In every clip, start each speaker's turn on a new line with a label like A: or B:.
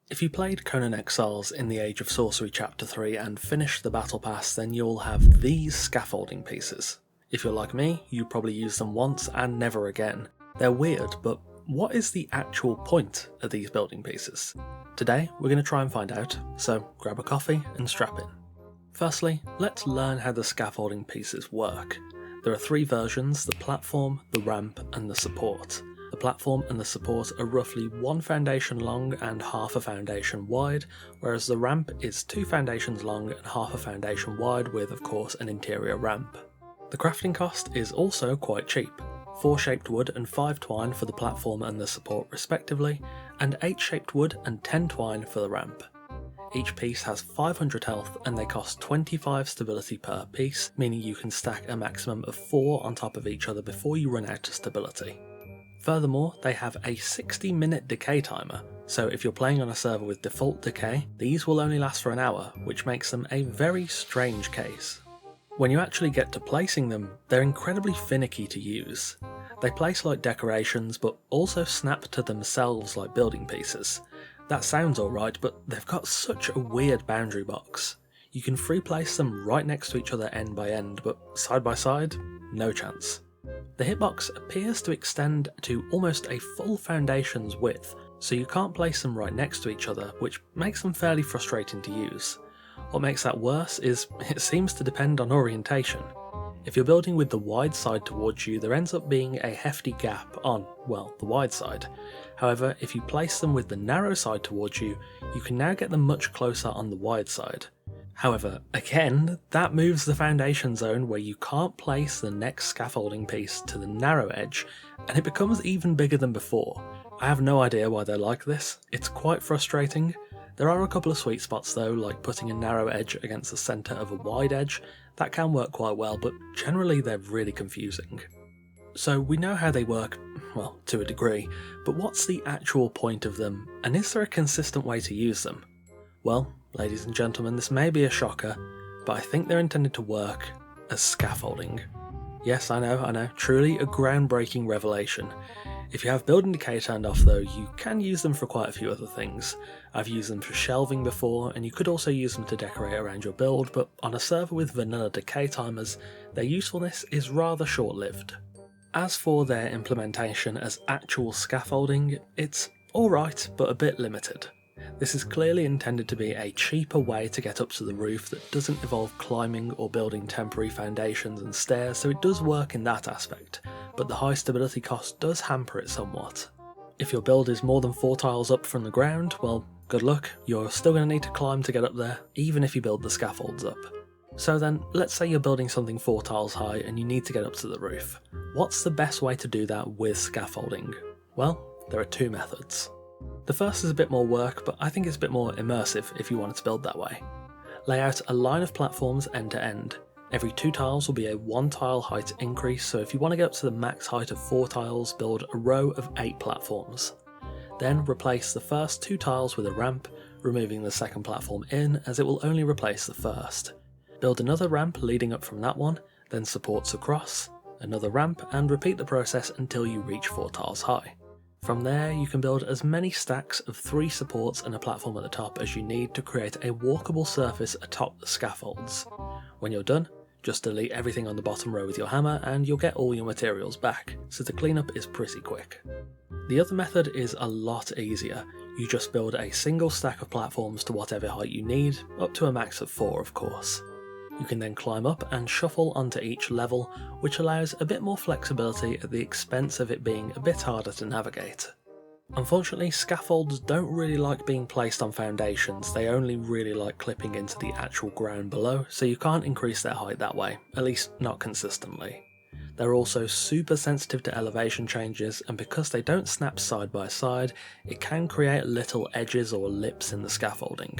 A: If you played Conan Exiles in the Age of Sorcery Chapter 3 and finished the Battle Pass, then you'll have these scaffolding pieces. If you're like me, you probably use them once and never again. They're weird, but what is the actual point of these building pieces? Today, we're going to try and find out, so grab a coffee and strap in. Firstly, let's learn how the scaffolding pieces work. There are three versions: the platform, the ramp, and the support. The platform and the support are roughly 1 foundation long and half a foundation wide, whereas the ramp is 2 foundations long and half a foundation wide with, of course, an interior ramp. The crafting cost is also quite cheap: 4 shaped wood and 5 twine for the platform and the support respectively, and 8 shaped wood and 10 twine for the ramp. Each piece has 500 health and they cost 25 stability per piece, meaning you can stack a maximum of 4 on top of each other before you run out of stability. Furthermore, they have a 60-minute decay timer, so if you're playing on a server with default decay, these will only last for an hour, which makes them a very strange case. When you actually get to placing them, they're incredibly finicky to use. They place like decorations, but also snap to themselves like building pieces. That sounds alright, but they've got such a weird boundary box. You can free place them right next to each other end by end, but side by side, no chance. The hitbox appears to extend to almost a full foundation's width, so you can't place them right next to each other, which makes them fairly frustrating to use. What makes that worse is it seems to depend on orientation. If you're building with the wide side towards you, there ends up being a hefty gap on, well, the wide side. However, if you place them with the narrow side towards you, you can now get them much closer on the wide side. However, again, that moves the foundation zone where you can't place the next scaffolding piece to the narrow edge, and it becomes even bigger than before. I have no idea why they're like this. It's quite frustrating. There are a couple of sweet spots though, like putting a narrow edge against the centre of a wide edge. That can work quite well, but generally they're really confusing. So we know how they work, well, to a degree, but what's the actual point of them, and is there a consistent way to use them? Well, ladies and gentlemen, this may be a shocker, but I think they're intended to work as scaffolding. Yes, I know, truly a groundbreaking revelation. If you have building decay turned off though, you can use them for quite a few other things. I've used them for shelving before, and you could also use them to decorate around your build, but on a server with vanilla decay timers, their usefulness is rather short-lived. As for their implementation as actual scaffolding, it's alright, but a bit limited. This is clearly intended to be a cheaper way to get up to the roof that doesn't involve climbing or building temporary foundations and stairs, so it does work in that aspect, but the high stability cost does hamper it somewhat. If your build is more than 4 tiles up from the ground, well, good luck, you're still going to need to climb to get up there, even if you build the scaffolds up. So then, let's say you're building something 4 tiles high and you need to get up to the roof. What's the best way to do that with scaffolding? Well, there are 2 methods. The first is a bit more work, but I think it's a bit more immersive if you wanted to build that way. Lay out a line of platforms end to end. Every 2 tiles will be a 1 tile height increase, so if you want to get up to the max height of 4 tiles, build a row of 8 platforms. Then replace the first 2 tiles with a ramp, removing the second platform in, as it will only replace the first. Build another ramp leading up from that one, then supports across, another ramp, and repeat the process until you reach 4 tiles high. From there, you can build as many stacks of 3 supports and a platform at the top as you need to create a walkable surface atop the scaffolds. When you're done, just delete everything on the bottom row with your hammer and you'll get all your materials back, so the cleanup is pretty quick. The other method is a lot easier. You just build a single stack of platforms to whatever height you need, up to a max of 4 of course. You can then climb up and shuffle onto each level, which allows a bit more flexibility at the expense of it being a bit harder to navigate. Unfortunately, scaffolds don't really like being placed on foundations, they only really like clipping into the actual ground below, so you can't increase their height that way, at least not consistently. They're also super sensitive to elevation changes, and because they don't snap side by side, it can create little edges or lips in the scaffolding.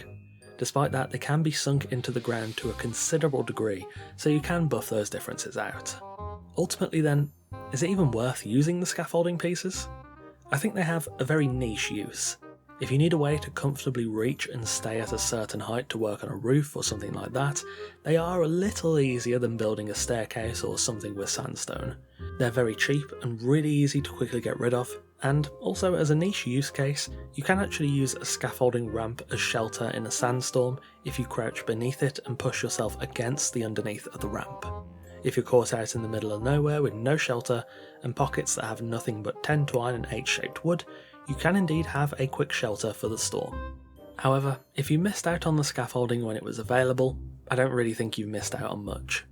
A: Despite that, they can be sunk into the ground to a considerable degree, so you can buff those differences out. Ultimately then, is it even worth using the scaffolding pieces? I think they have a very niche use. If you need a way to comfortably reach and stay at a certain height to work on a roof or something like that, they are a little easier than building a staircase or something with sandstone. They're very cheap and really easy to quickly get rid of, And also, as a niche use case, you can actually use a scaffolding ramp as shelter in a sandstorm if you crouch beneath it and push yourself against the underneath of the ramp. If you're caught out in the middle of nowhere with no shelter and pockets that have nothing but 10 twine and H-shaped wood, you can indeed have a quick shelter for the storm. However, if you missed out on the scaffolding when it was available, I don't really think you've missed out on much.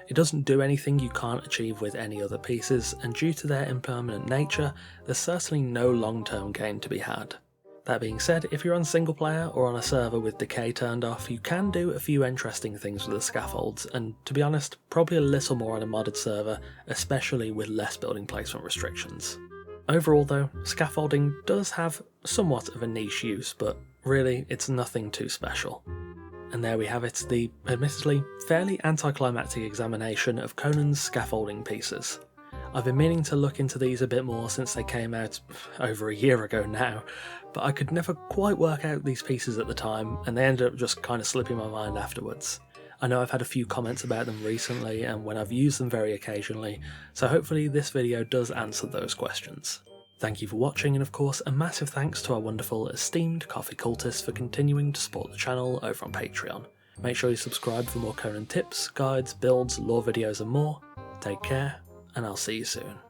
A: It doesn't do anything you can't achieve with any other pieces, and due to their impermanent nature, there's certainly no long-term gain to be had. That being said, if you're on single player or on a server with decay turned off, you can do a few interesting things with the scaffolds, and to be honest, probably a little more on a modded server, especially with less building placement restrictions. Overall though, scaffolding does have somewhat of a niche use, but really it's nothing too special. And there we have it, the admittedly fairly anticlimactic examination of Conan's scaffolding pieces. I've been meaning to look into these a bit more since they came out over a year ago now, but I could never quite work out these pieces at the time, and they ended up just kind of slipping my mind afterwards. I know I've had a few comments about them recently and when I've used them very occasionally, so hopefully this video does answer those questions. Thank you for watching, and of course a massive thanks to our wonderful esteemed coffee cultists for continuing to support the channel over on Patreon. Make sure you subscribe for more Conan tips, guides, builds, lore videos and more. Take care, and I'll see you soon.